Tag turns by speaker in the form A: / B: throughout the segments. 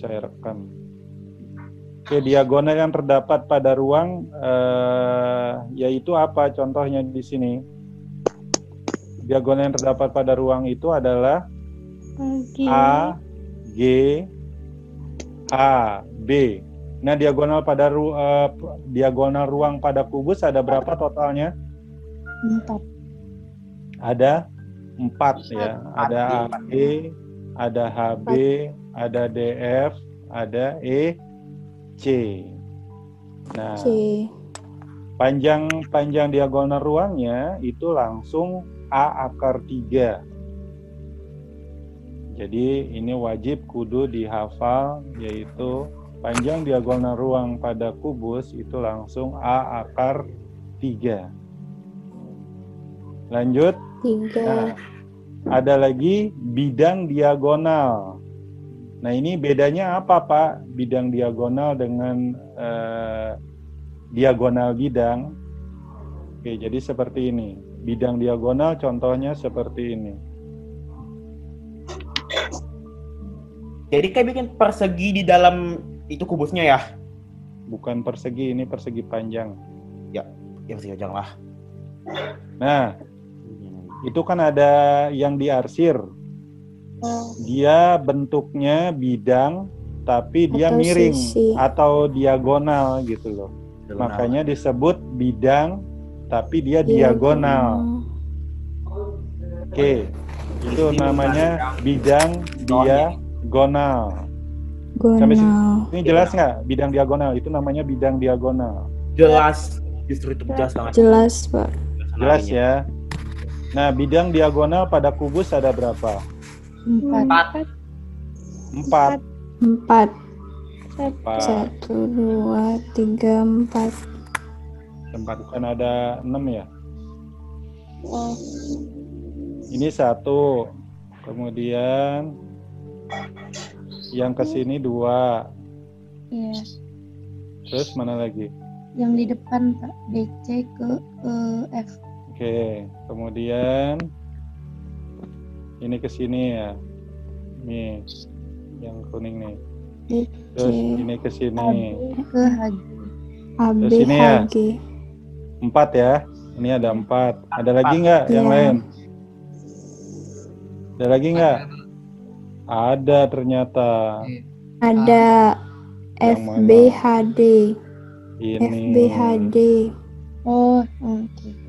A: saya rekam. Oke, diagonal yang terdapat pada ruang yaitu apa contohnya di sini? Diagonal yang terdapat pada ruang itu adalah A, G, A, B. Nah, diagonal pada diagonal ruang pada kubus ada berapa totalnya?
B: 4.
A: Ada 4 ya. Ada AB, ada HB, ada DF, ada EC. Nah, panjang diagonal ruangnya itu langsung A akar 3. Jadi ini wajib kudu dihafal, yaitu panjang diagonal ruang pada kubus itu langsung A akar 3. Lanjut.
B: 3.
A: Nah, ada lagi bidang diagonal. Nah, ini bedanya apa, Pak? Bidang diagonal dengan diagonal bidang. Oke, jadi seperti ini. Bidang diagonal contohnya seperti ini.
C: Jadi kayak bikin persegi di dalam itu kubusnya ya?
A: Bukan persegi, ini persegi panjang.
C: Ya persegi panjang lah.
A: Nah, itu kan ada yang diarsir. Dia bentuknya bidang, tapi dia
B: atau
A: miring
B: sisi.
A: atau diagonal gitu loh. Makanya disebut bidang, tapi dia diagonal. Oke, itu namanya bidang diagonal. Sampai sini jelas nggak? Bidang diagonal itu namanya bidang diagonal.
C: Jelas, justru itu jelas banget.
B: Jelas, Pak.
A: Jelas ya. Nah, bidang diagonal pada kubus ada berapa?
B: 4.
A: 4.
B: 1, 2, 3, 4.
A: Bukan ada 6 ya? Ini 1. Kemudian yang kesini 2.
B: Iya.
A: Terus mana lagi?
B: Yang di depan, Pak. DC ke F.
A: Oke. Kemudian ini kesini ya. Nih. Yang kuning nih. Terus ini kesini.
B: Ke H.
A: Terus ini ya. 4 ya. Ini ada 4. Ada lagi nggak yang lain? Ada lagi nggak? Ada ternyata.
B: Ada FBHD.
A: Ini.
B: FBHD. Oh,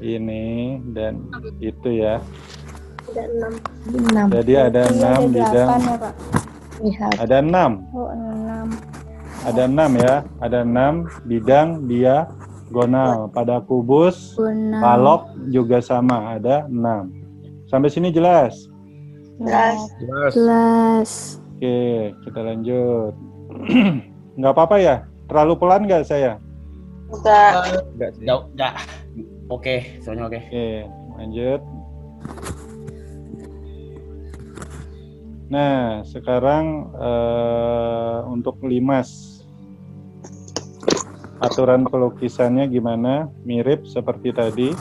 A: Ini dan itu ya.
B: Ada 6.
A: Jadi ada 6 bidang.
B: Ya, Pak.
A: Ada 6.
B: Oh, 6.
A: Ada 6 ya. Ada 6 bidang diagonal. Pada kubus, balok juga sama. Ada 6. Sampai sini jelas? Jelas. Oke, kita lanjut. Nggak apa-apa ya? Terlalu pelan nggak saya?
C: Enggak. Oke, soalnya oke.
A: Oke, lanjut. Nah, sekarang untuk limas. Aturan pelukisannya gimana? Mirip seperti tadi.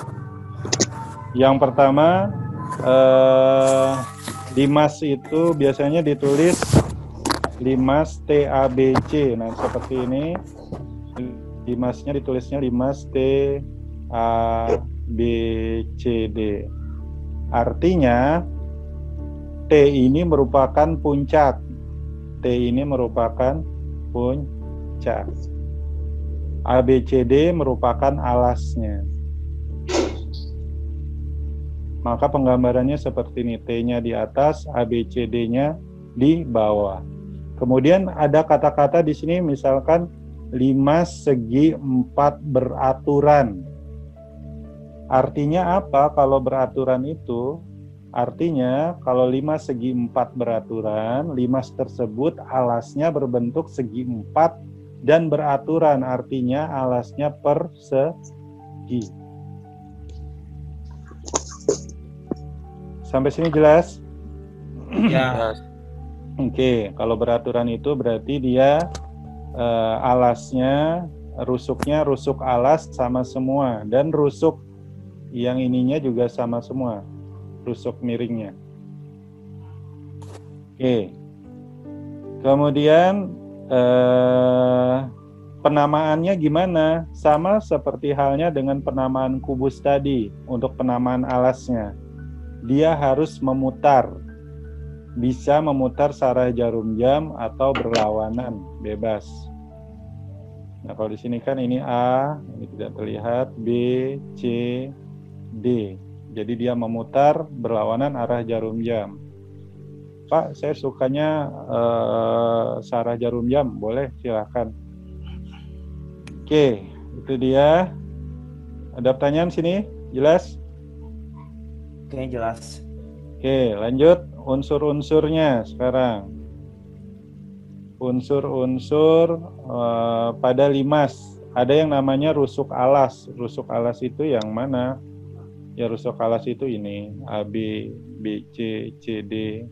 A: Yang pertama, limas itu biasanya ditulis limas TABC. Nah, seperti ini. Limasnya ditulisnya limas TABCD. Artinya T ini merupakan puncak. T ini merupakan puncak. ABCD merupakan alasnya. Maka penggambarannya seperti ini. T-nya di atas, ABCD-nya di bawah. Kemudian ada kata-kata di sini misalkan limas segi 4 beraturan. Artinya apa kalau beraturan itu? Artinya kalau limas segi 4 beraturan, limas tersebut alasnya berbentuk segi 4 dan beraturan. Artinya alasnya persegi. Sampai sini jelas?
C: Ya.
A: Oke, kalau beraturan itu berarti dia alasnya, rusuknya rusuk alas sama semua, dan rusuk yang ininya juga sama semua, rusuk miringnya. Oke. Kemudian penamaannya gimana? Sama seperti halnya dengan penamaan kubus tadi untuk penamaan alasnya. Dia harus memutar. Bisa memutar searah jarum jam atau berlawanan, bebas. Nah, kalau di sini kan ini A, ini tidak terlihat, B, C, D. Jadi dia memutar berlawanan arah jarum jam. Pak, saya sukanya searah jarum jam, boleh, silahkan. Oke, itu dia. Ada pertanyaan sini? Jelas?
C: Oke, jelas.
A: Oke, lanjut unsur-unsurnya sekarang. Unsur-unsur pada limas. Ada yang namanya rusuk alas. Rusuk alas itu yang mana? Ya, rusuk alas itu ini A, B, B, C, C, D.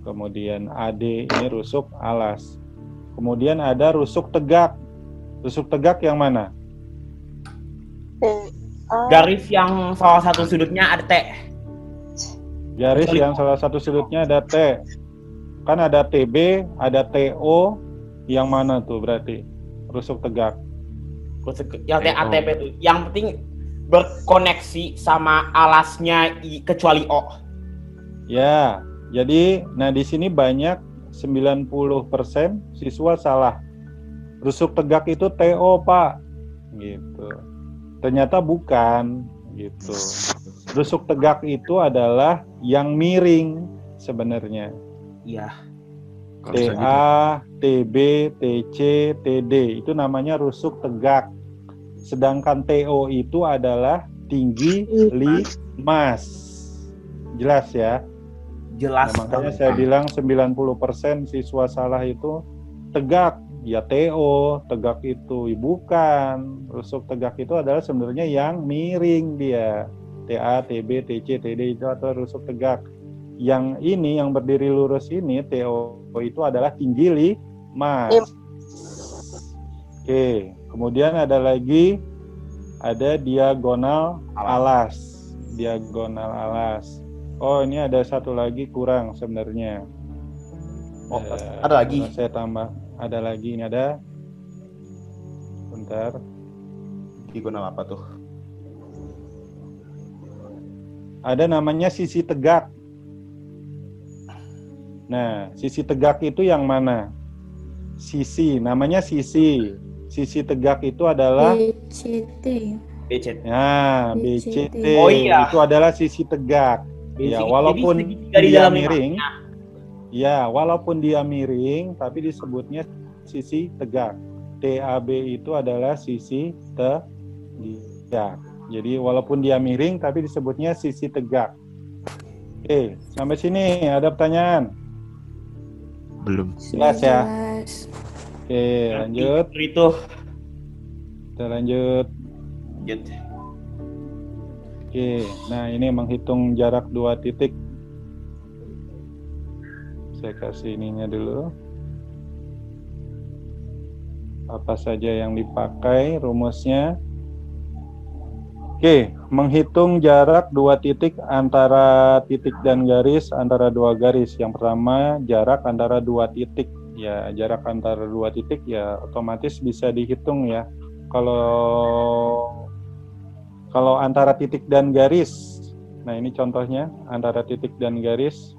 A: Kemudian AD, ini rusuk alas. Kemudian ada rusuk tegak. Rusuk tegak yang mana?
C: Garis yang salah satu sudutnya ada T.
A: Garis yang salah satu sudutnya ada T. Kan ada TB, ada TO. Yang mana tuh berarti? Rusuk tegak.
C: Yang TATP itu. Yang penting berkoneksi sama alasnya kecuali O.
A: Ya, jadi nah di sini banyak 90% siswa salah. Rusuk tegak itu TO, Pak. Gitu. Ternyata bukan, gitu. Rusuk tegak itu adalah yang miring sebenarnya.
C: Iya.
A: TA, TB, TC, TD itu namanya rusuk tegak. Sedangkan TO itu adalah tinggi limas. Jelas ya?
C: Jelas.
A: Nah, makanya saya bilang 90% siswa salah itu tegak. Ya TO, tegak itu bukan. Rusuk tegak itu adalah sebenarnya yang miring dia. TA, TB, TC, TD itu atau rusuk tegak. Yang ini yang berdiri lurus ini TO itu adalah tinggi limas. Oke, kemudian ada lagi ada diagonal alas. Diagonal alas. Oh, ini ada satu lagi kurang sebenarnya.
C: Oh, ada lagi.
A: Saya tambah. Ada lagi, ini ada. Bentar.
C: Diagonal apa tuh?
A: Ada namanya sisi tegak. Nah, sisi tegak itu yang mana? Sisi, namanya sisi. Sisi tegak itu adalah
B: BCT.
C: BCT.
A: Nah,
B: BCT.
A: BCT.
C: Oh iya.
A: Itu adalah sisi tegak. Ya, walaupun
C: jadi
A: dia
C: dalam
A: miring.
C: limasnya.
A: Ya, walaupun dia miring, tapi disebutnya sisi tegak. TAB itu adalah sisi tegak. Jadi walaupun dia miring, tapi disebutnya sisi tegak. Oke, sampai sini ada pertanyaan?
D: Belum.
A: Jelas ya?
B: Jelas.
A: Oke, lanjut.
C: Itu.
A: Kita lanjut.
C: Lanjut.
A: Oke, nah ini menghitung jarak 2 titik. Saya kasih ininya dulu. Apa saja yang dipakai rumusnya? Oke, menghitung jarak 2 titik antara titik dan garis antara 2 garis. Yang pertama, jarak antara 2 titik. Ya, jarak antara 2 titik ya otomatis bisa dihitung ya. Kalau antara titik dan garis. Nah, ini contohnya antara titik dan garis.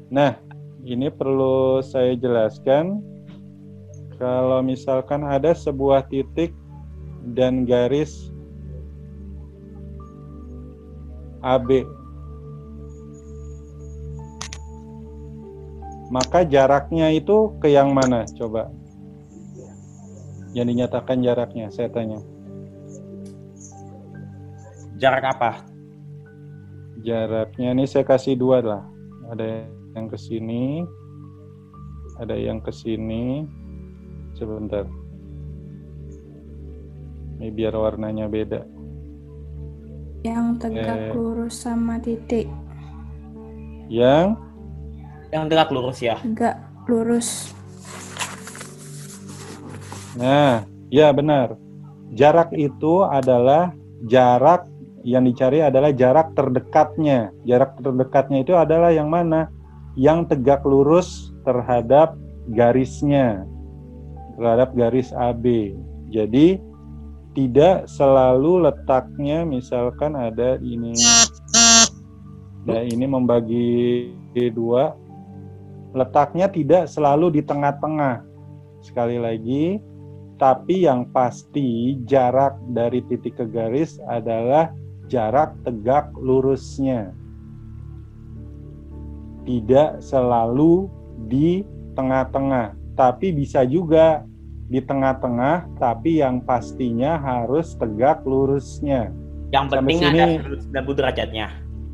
A: Nah, ini perlu saya jelaskan. Kalau misalkan ada sebuah titik dan garis AB, maka jaraknya itu ke yang mana? Coba. Yang dinyatakan jaraknya, saya tanya.
C: Jarak apa?
A: Jaraknya ini saya kasih 2 lah. Ada yang ke sini, ada yang ke sini. Sebentar. Ini biar warnanya beda.
B: Yang tegak lurus sama titik.
A: Yang
C: tegak lurus ya.
B: Tegak lurus.
A: Nah, ya benar. Jarak itu adalah jarak yang dicari adalah jarak terdekatnya. Jarak terdekatnya itu adalah yang mana? yang tegak lurus terhadap garisnya, terhadap garis AB. Jadi tidak selalu letaknya misalkan ada ini. Nah, ini membagi dua. Letaknya tidak selalu di tengah-tengah. Sekali lagi, tapi yang pasti jarak dari titik ke garis adalah jarak tegak lurusnya. Tidak selalu di tengah-tengah, tapi bisa juga di tengah-tengah, tapi yang pastinya harus tegak lurusnya.
C: Yang penting
A: Sampai
C: ada
A: sini,
C: 90 derajatnya.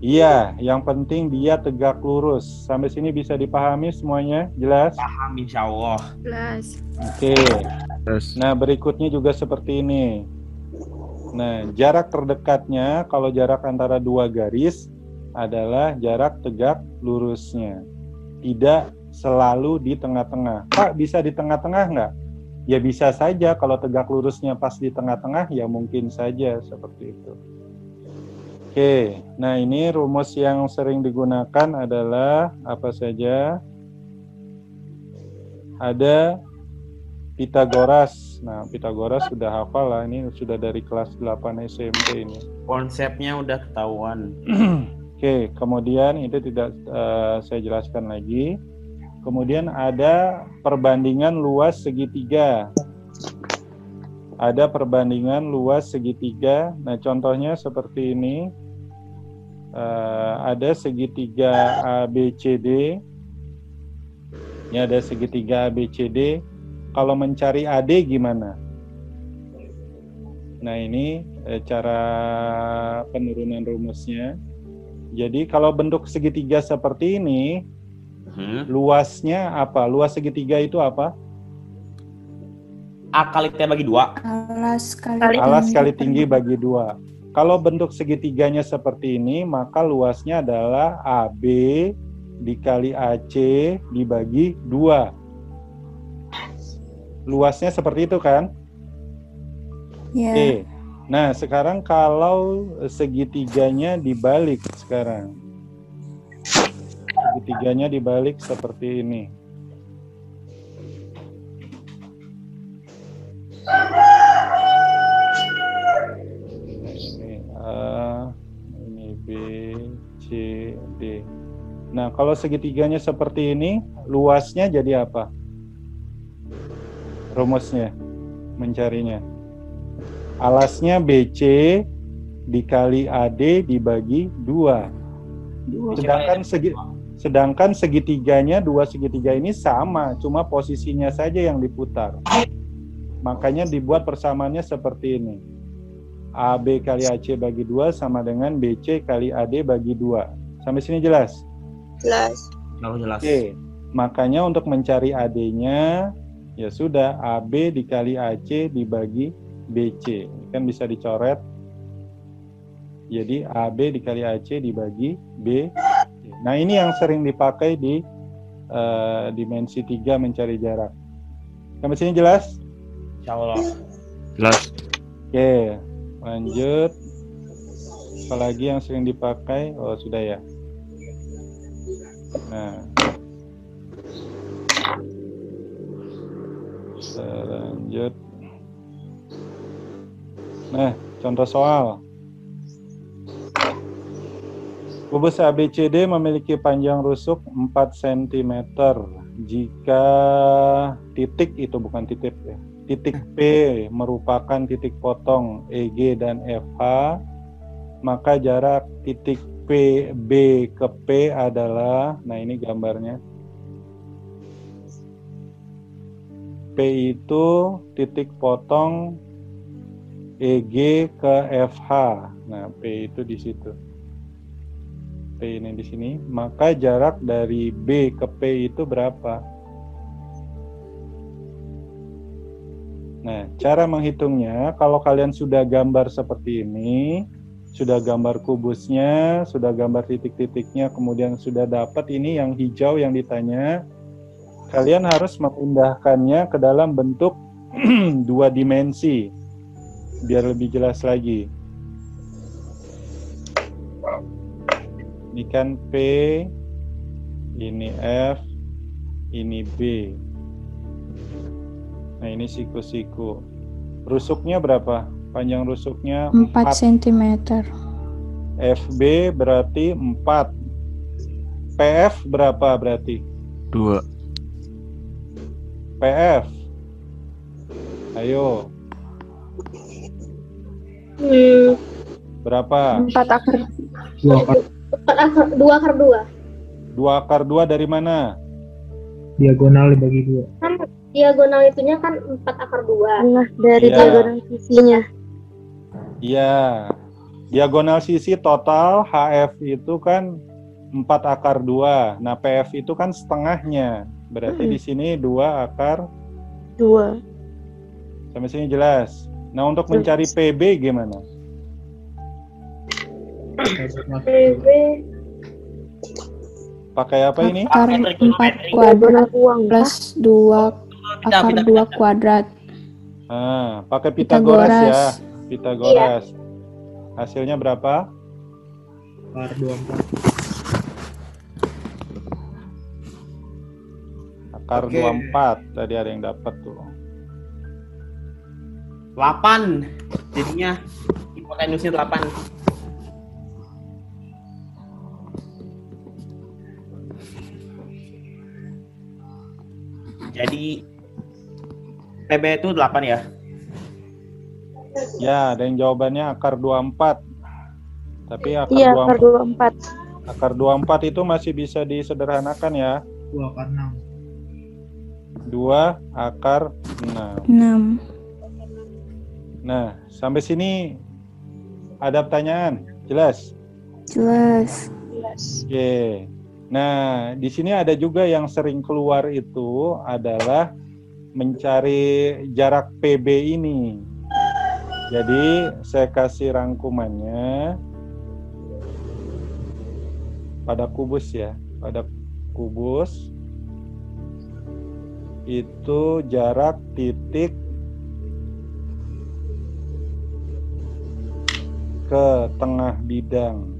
A: iya, yang penting dia tegak lurus. Sampai sini bisa dipahami semuanya? Jelas?
C: Paham insya Allah.
B: Jelas.
A: Oke.
D: Terus
A: Nah, berikutnya juga seperti ini. Nah, jarak terdekatnya kalau jarak antara dua garis adalah jarak tegak lurusnya. Tidak selalu di tengah-tengah. Pak, bisa di tengah-tengah nggak? Ya bisa saja, kalau tegak lurusnya pas di tengah-tengah, ya mungkin saja seperti itu. Oke, nah ini rumus yang sering digunakan adalah apa saja? Ada Pitagoras. Nah, Pitagoras sudah hafal lah, ini sudah dari kelas 8 SMP ini.
C: Konsepnya udah ketahuan.
A: Oke, kemudian itu tidak saya jelaskan lagi. Kemudian ada perbandingan luas segitiga. Ada perbandingan luas segitiga. Nah, contohnya seperti ini. Ada segitiga ABCD. Ini ada segitiga ABCD. Kalau mencari AD gimana? Nah, ini cara penurunan rumusnya. Jadi kalau bentuk segitiga seperti ini, luasnya apa? Luas segitiga itu apa?
C: A kali T bagi 2.
A: Alas kali tinggi bagi 2. Kalau bentuk segitiganya seperti ini, maka luasnya adalah AB dikali AC dibagi 2. Luasnya seperti itu kan?
B: Ya.
A: Oke. Nah, sekarang kalau segitiganya dibalik sekarang. Segitiganya dibalik seperti ini. Ini A, ini B, C, D. Nah, kalau segitiganya seperti ini, luasnya jadi apa? Rumusnya, mencarinya. Alasnya BC dikali AD dibagi 2. Sedangkan segitiganya, dua segitiga ini sama, cuma posisinya saja yang diputar. Makanya dibuat persamaannya seperti ini. AB kali AC bagi 2 sama dengan BC kali AD bagi 2. Sampai sini jelas?
B: Jelas.
C: Jelas.
A: Oke. Makanya untuk mencari AD-nya, ya sudah, AB dikali AC dibagi BC. Ini kan bisa dicoret. Jadi AB dikali AC dibagi B. Nah, ini yang sering dipakai di dimensi 3 mencari jarak. Sampai sini jelas?
C: Insya Allah.
D: jelas.
A: Oke, lanjut. Apalagi yang sering dipakai? Oh, sudah ya. Nah, lanjut. Nah, contoh soal. Kubus ABCD memiliki panjang rusuk 4 cm. Jika titik itu bukan titik ya. Titik P merupakan titik potong EG dan FH, maka jarak titik PB ke P adalah, nah ini gambarnya. P itu titik potong EG ke FH. Nah, P itu di situ. P ini di sini. Maka jarak dari B ke P itu berapa? Nah, cara menghitungnya, kalau kalian sudah gambar seperti ini, sudah gambar kubusnya, sudah gambar titik-titiknya, kemudian sudah dapat ini yang hijau yang ditanya, kalian harus memindahkannya ke dalam bentuk 2 dimensi, biar lebih jelas lagi. Ini kan P, Ini F, ini B. Nah, ini siku-siku. Rusuknya berapa? Panjang rusuknya
B: 4
A: 4.
B: cm.
A: FB berarti 4. PF berapa berarti?
D: 2.
A: PF. Ayo, berapa?
E: 4 akar
F: 2 akar 2.
A: 2 akar 2 dari mana?
G: Diagonal dibagi 2.
F: Kan diagonal itunya kan 4 akar 2.
E: tengah dari
A: Iya.
E: diagonal sisinya.
A: Iya. Diagonal sisi total HF itu kan 4 akar 2. Nah, PF itu kan setengahnya. Berarti di sini 2 akar
E: 2.
A: sampai sini jelas. Nah, untuk mencari PB gimana?
F: PB
A: Pakai apa ini?
B: Akar 4 kuadrat plus 2 akar 2 kuadrat.
A: Ah, pakai Pitagoras ya.
B: Pitagoras.
A: Pitagoras. Hasilnya berapa?
G: Akar 24.
A: Akar
C: Oke.
A: 24. Tadi ada yang dapat tuh.
C: 8. Jadinya hipotenusnya 8. Jadi PB itu 8 ya.
A: Ya, ada yang jawabannya akar 24. Tapi akar
E: Iya, akar
A: 24,
E: 24.
A: akar 24 itu masih bisa disederhanakan ya.
G: 2 akar 6.
A: 2 akar 6.
B: 6.
A: Nah, sampai sini ada pertanyaan? Jelas?
B: Jelas.
A: Oke. Nah, di sini ada juga yang sering keluar itu adalah mencari jarak PB ini. Jadi, saya kasih rangkumannya pada kubus ya. Pada kubus itu jarak titik ke tengah bidang.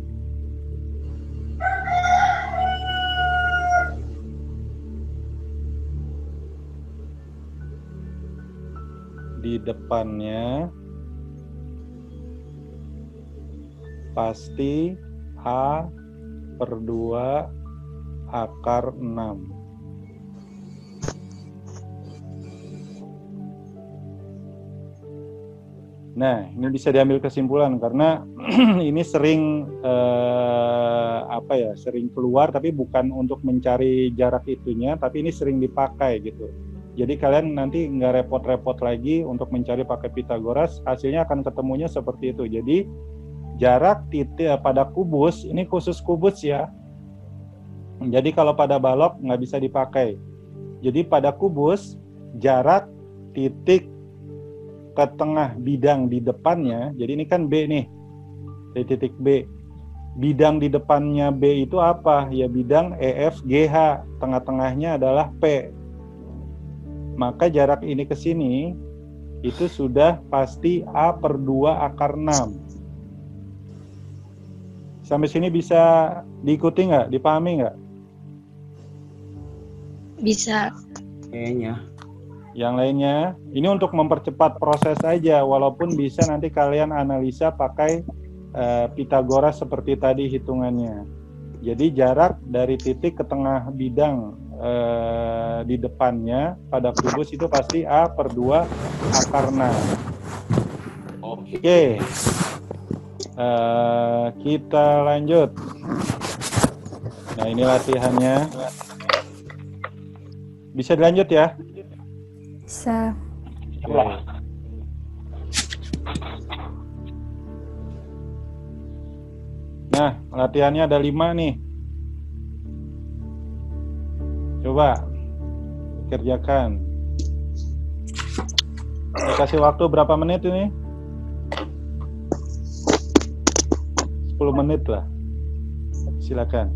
A: Di depannya pasti H per 2 akar 6. Nah, ini bisa diambil kesimpulan karena ini sering sering keluar tapi bukan untuk mencari jarak itunya, tapi ini sering dipakai gitu. Jadi kalian nanti nggak repot-repot lagi untuk mencari pakai Pitagoras, hasilnya akan ketemunya seperti itu. Jadi jarak titik pada kubus, ini khusus kubus ya. Jadi kalau pada balok nggak bisa dipakai. Jadi pada kubus, jarak titik ke tengah bidang di depannya, jadi ini kan B nih, di titik B. Bidang di depannya B itu apa? Ya bidang EFGH, tengah-tengahnya adalah P. Maka jarak ini ke sini, itu sudah pasti A per 2 akar 6. Sampai sini bisa diikuti nggak? Dipahami nggak?
B: Bisa.
C: Kayaknya.
A: Yang lainnya, ini untuk mempercepat proses aja, walaupun bisa nanti kalian analisa pakai Pitagoras seperti tadi hitungannya. Jadi jarak dari titik ke tengah bidang di depannya pada kubus itu pasti A per 2 akar 6. Oke. Kita lanjut. Nah, ini latihannya. Bisa dilanjut ya?
B: Bisa.
A: Oke. Nah, latihannya ada 5 nih. Coba kerjakan. Saya kasih waktu berapa menit ini? 10 menit lah. Silakan.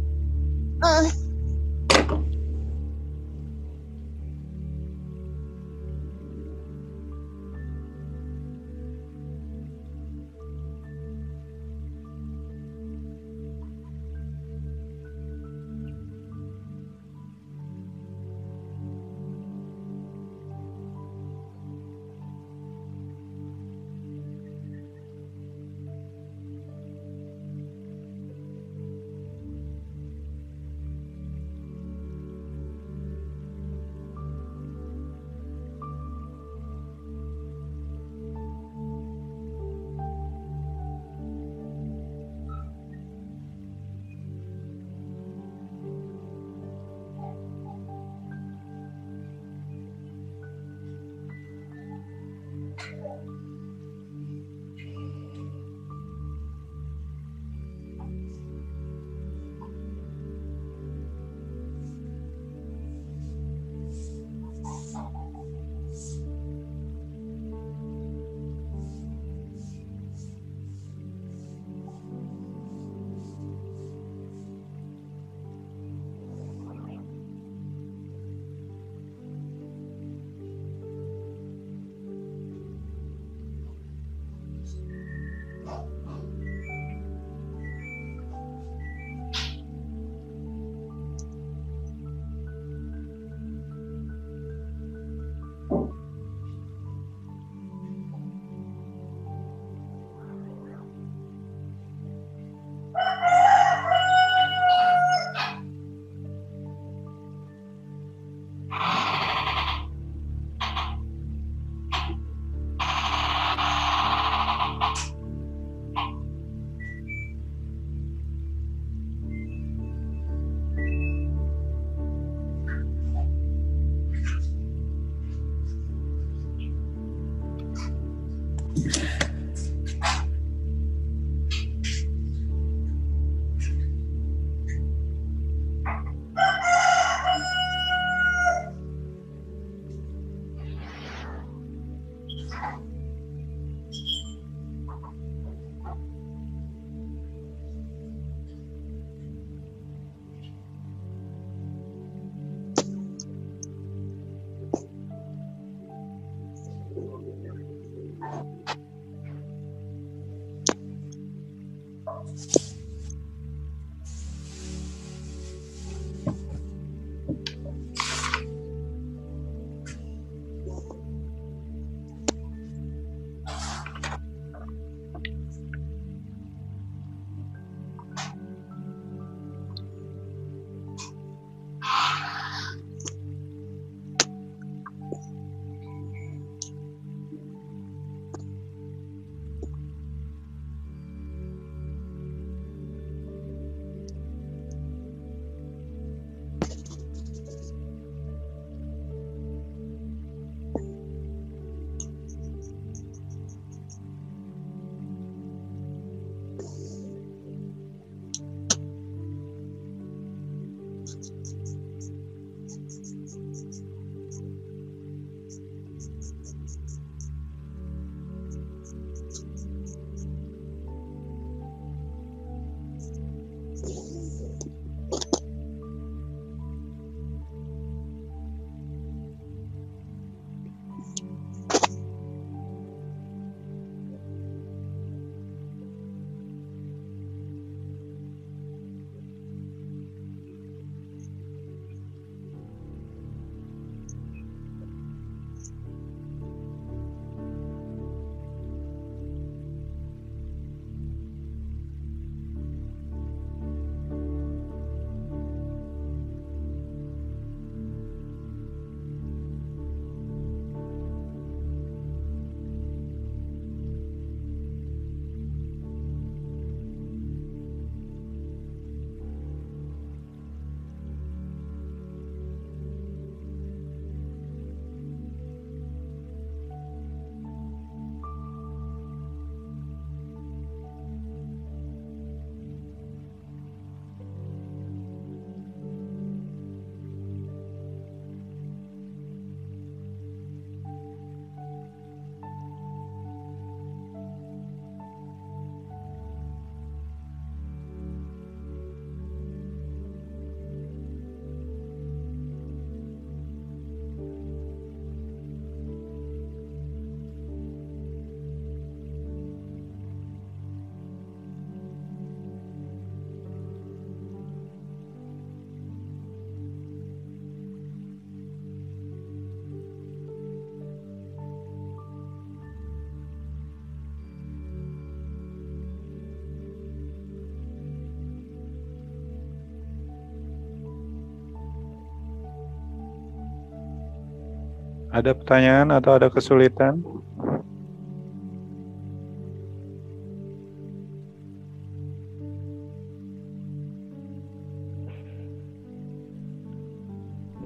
A: Ada pertanyaan atau ada kesulitan?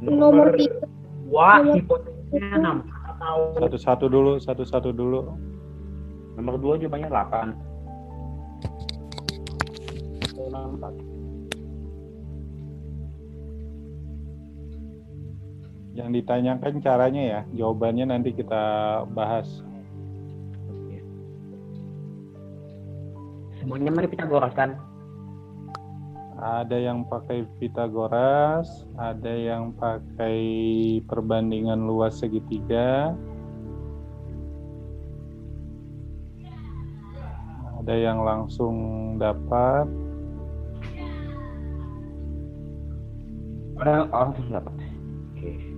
F: Nomor 3.
C: Wah, hipotesisnya 6 atau
A: Satu-satu dulu.
C: nomor 2 jawabannya 8. 4.
A: Yang ditanyakan caranya ya, jawabannya nanti kita bahas.
C: Semuanya mari Pitagoras kan?
A: Ada yang pakai Pitagoras, ada yang pakai perbandingan luas segitiga, ada yang langsung dapat.
C: Ada orang sudah dapat. Oke.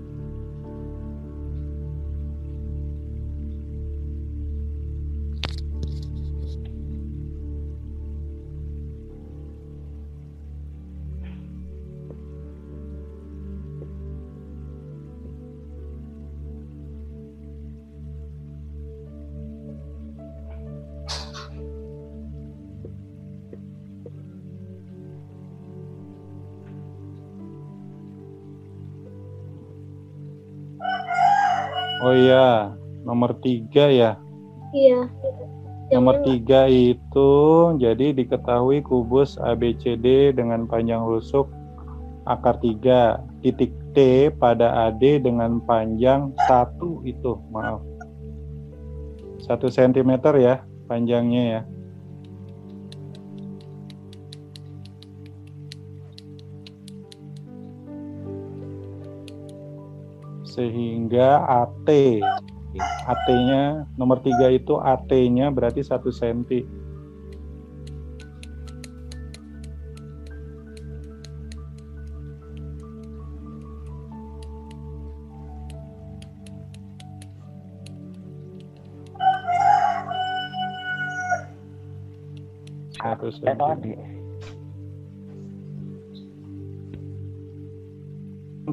A: Oh iya, nomor 3 ya.
F: Iya.
A: Nomor 3 itu jadi diketahui kubus ABCD dengan panjang rusuk akar 3, titik T pada AD dengan panjang 1 itu, maaf. 1 cm ya panjangnya ya. Sehingga AT-nya nomor 3 itu AT-nya berarti 1 cm.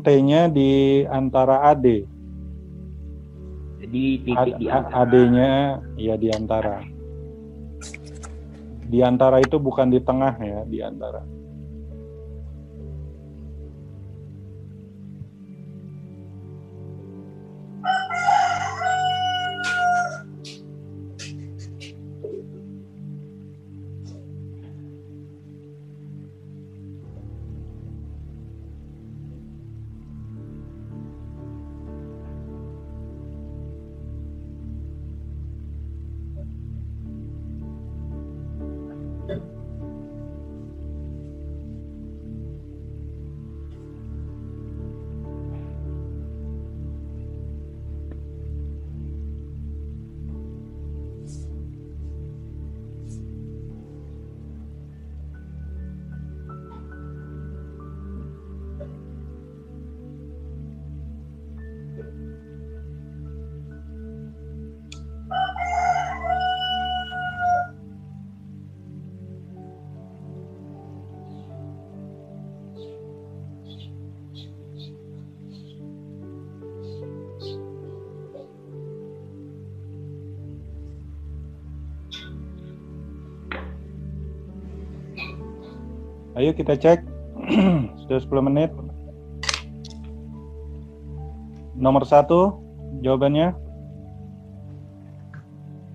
A: T-nya di antara AD.
C: Jadi titik di antara.
A: AD-nya ya di antara. Di antara itu bukan di tengah ya, di antara. Ayo kita cek. Sudah 10 menit. Nomor 1 jawabannya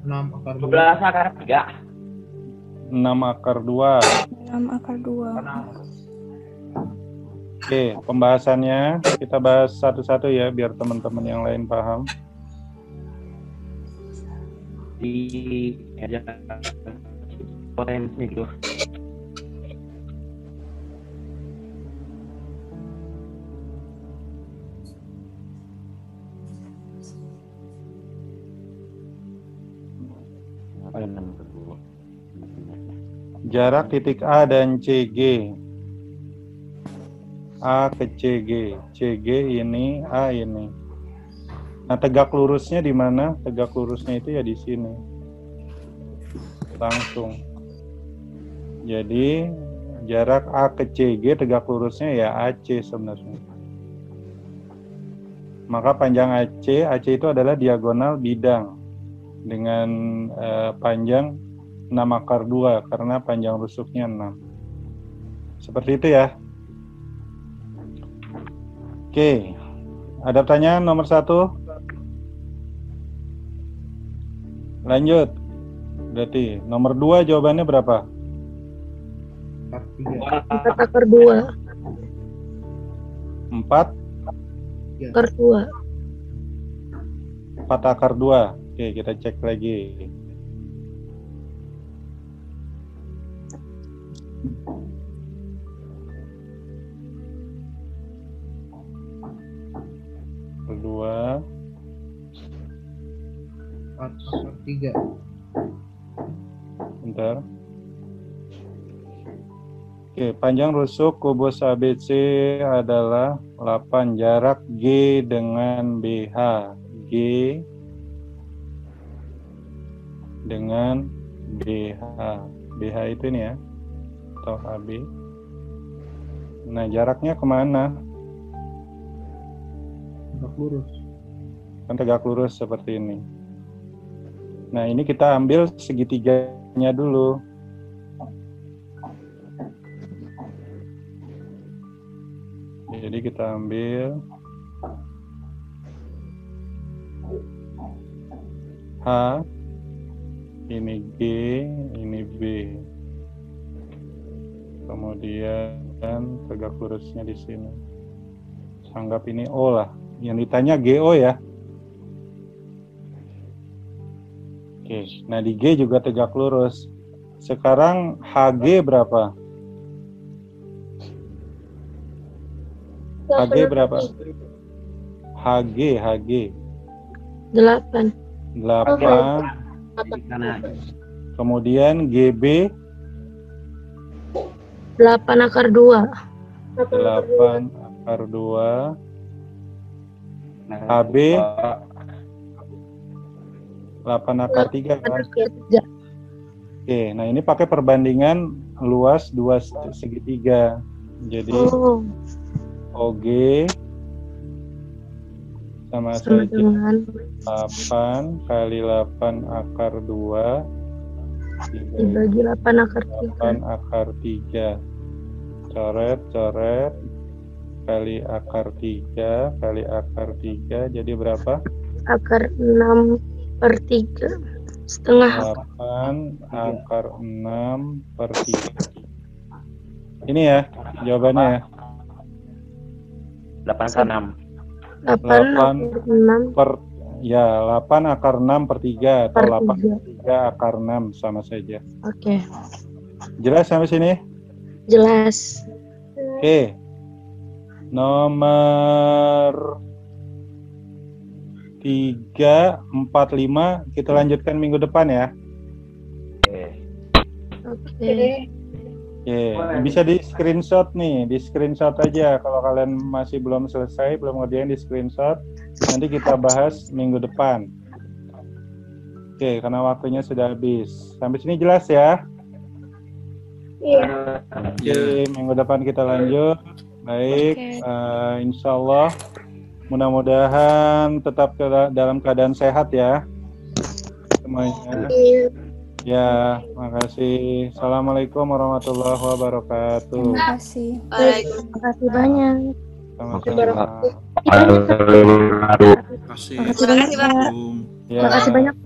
G: 6 akar 2.
C: 12 akar 3.
A: 6 akar 2.
B: 6 akar 2.
A: Oke, pembahasannya kita bahas satu-satu ya biar teman-teman yang lain paham.
C: Di meja potensi gitu.
A: Jarak titik A dan CG. A ke CG. CG ini, A ini. Nah, tegak lurusnya di mana? Tegak lurusnya itu ya di sini. Langsung. Jadi, jarak A ke CG tegak lurusnya ya AC sebenarnya. Maka panjang AC itu adalah diagonal bidang dengan panjang 6 akar 2 karena panjang rusuknya 6. Seperti itu ya. Oke. Ada pertanyaan nomor 1? Lanjut. Berarti nomor 2 jawabannya berapa?
G: 4
E: 4 akar 2.
A: 4
E: Akar 2.
A: 4 akar 2. Oke, kita cek lagi. Kedua
G: 4 akar 3.
A: Bentar. Oke, panjang rusuk kubus ABC adalah 8. Jarak G dengan BH. G dengan BH. BH itu ini ya, atau AB. Nah, jaraknya kemana?
G: Tegak lurus.
A: Kan tegak lurus seperti ini. Nah, ini kita ambil segitiganya dulu. Jadi kita ambil H, ini G, ini B. Kemudian tegak lurusnya di sini. Anggap ini O lah. Yang ditanya GO ya. Oke, nah di G juga tegak lurus. Sekarang HG berapa? HG berapa? HG
E: 8.
A: 8. Kemudian GB
E: 8 akar 2.
A: 8 akar 2. HB 8 akar 3 kan? Oke, nah ini pakai perbandingan luas 2 segitiga. Jadi OG sama saja
E: Dengan
A: 8 kali 8 akar 2
E: dibagi 8 akar
A: 8 akar 3. Coret kali akar 3 kali akar 3 jadi berapa?
E: akar 6 per 3 setengah.
A: 8 akar 6 per 3. Ini ya jawabannya ya.
C: 8 akar 6.
E: 8 akar 6
A: per ya 8 akar 6 per 3 atau
E: Per
A: 8
E: tiga.
A: 3 akar 6 sama saja.
E: Oke,
A: Jelas sampai sini?
E: jelas.
A: Oke. Nomor 3, 4, 5 kita lanjutkan minggu depan ya.
E: Oke.
A: Oke, bisa di screenshot nih, di screenshot aja kalau kalian masih belum selesai, belum ngerjain di screenshot. Nanti kita bahas minggu depan. Oke, karena waktunya sudah habis. Sampai sini jelas ya?
F: Iya.
A: Oke, minggu depan kita lanjut. Baik, insya Allah mudah-mudahan tetap dalam keadaan sehat ya semuanya.
F: Iya.
A: Ya, makasih. Assalamualaikum warahmatullahi wabarakatuh.
B: Terima kasih.
E: Terima kasih banyak.
A: Sama-sama.
H: Terima kasih.
E: Terima kasih banyak.
A: Ya.
E: Terima kasih banyak.